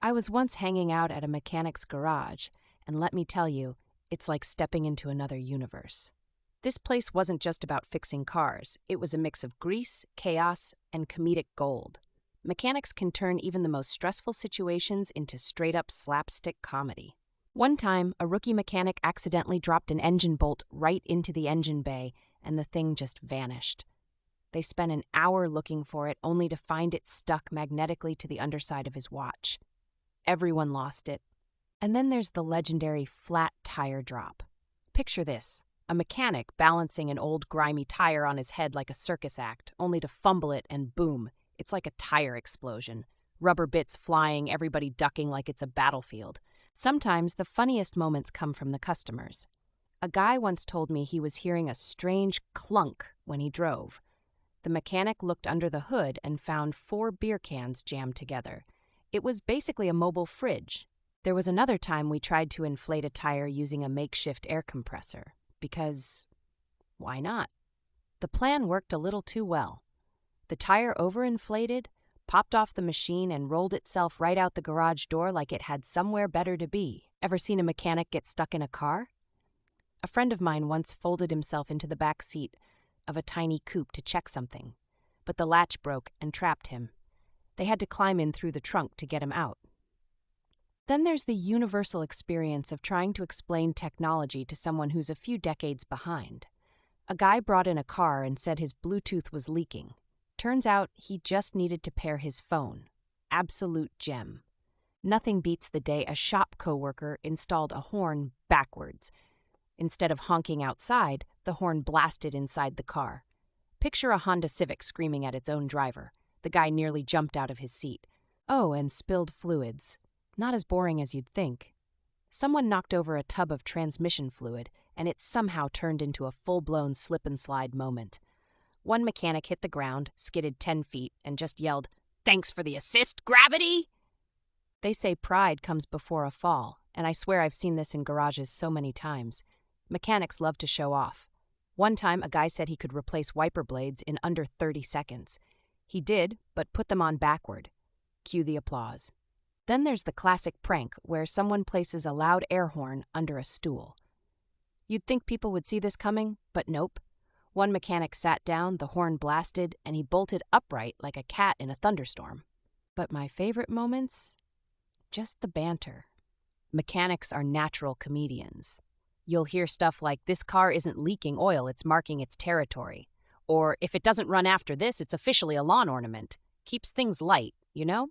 I was once hanging out at a mechanic's garage, and let me tell you, it's like stepping into another universe. This place wasn't just about fixing cars, it was a mix of grease, chaos, and comedic gold. Mechanics can turn even the most stressful situations into straight-up slapstick comedy. One time, a rookie mechanic accidentally dropped an engine bolt right into the engine bay, and the thing just vanished. They spent an hour looking for it, only to find it stuck magnetically to the underside of his watch. Everyone lost it. And then there's the legendary flat tire drop. Picture this. A mechanic balancing an old grimy tire on his head like a circus act, only to fumble it and boom, it's like a tire explosion. Rubber bits flying, everybody ducking like it's a battlefield. Sometimes the funniest moments come from the customers. A guy once told me he was hearing a strange clunk when he drove. The mechanic looked under the hood and found 4 beer cans jammed together. It was basically a mobile fridge. There was another time we tried to inflate a tire using a makeshift air compressor. Because, why not? The plan worked a little too well. The tire overinflated, popped off the machine, and rolled itself right out the garage door like it had somewhere better to be. Ever seen a mechanic get stuck in a car? A friend of mine once folded himself into the back seat of a tiny coupe to check something, but the latch broke and trapped him. They had to climb in through the trunk to get him out. Then there's the universal experience of trying to explain technology to someone who's a few decades behind. A guy brought in a car and said his Bluetooth was leaking. Turns out he just needed to pair his phone. Absolute gem. Nothing beats the day a shop coworker installed a horn backwards. Instead of honking outside, the horn blasted inside the car. Picture a Honda Civic screaming at its own driver. The guy nearly jumped out of his seat. Oh, and spilled fluids. Not as boring as you'd think. Someone knocked over a tub of transmission fluid, and it somehow turned into a full-blown slip-and-slide moment. One mechanic hit the ground, skidded 10 feet, and just yelled, "Thanks for the assist, gravity!" They say pride comes before a fall, and I swear I've seen this in garages so many times. Mechanics love to show off. One time, a guy said he could replace wiper blades in under 30 seconds. He did, but put them on backward. Cue the applause. Then there's the classic prank where someone places a loud air horn under a stool. You'd think people would see this coming, but nope. One mechanic sat down, the horn blasted, and he bolted upright like a cat in a thunderstorm. But my favorite moments? Just the banter. Mechanics are natural comedians. You'll hear stuff like, "This car isn't leaking oil, it's marking its territory." Or, "If it doesn't run after this, it's officially a lawn ornament." Keeps things light, you know?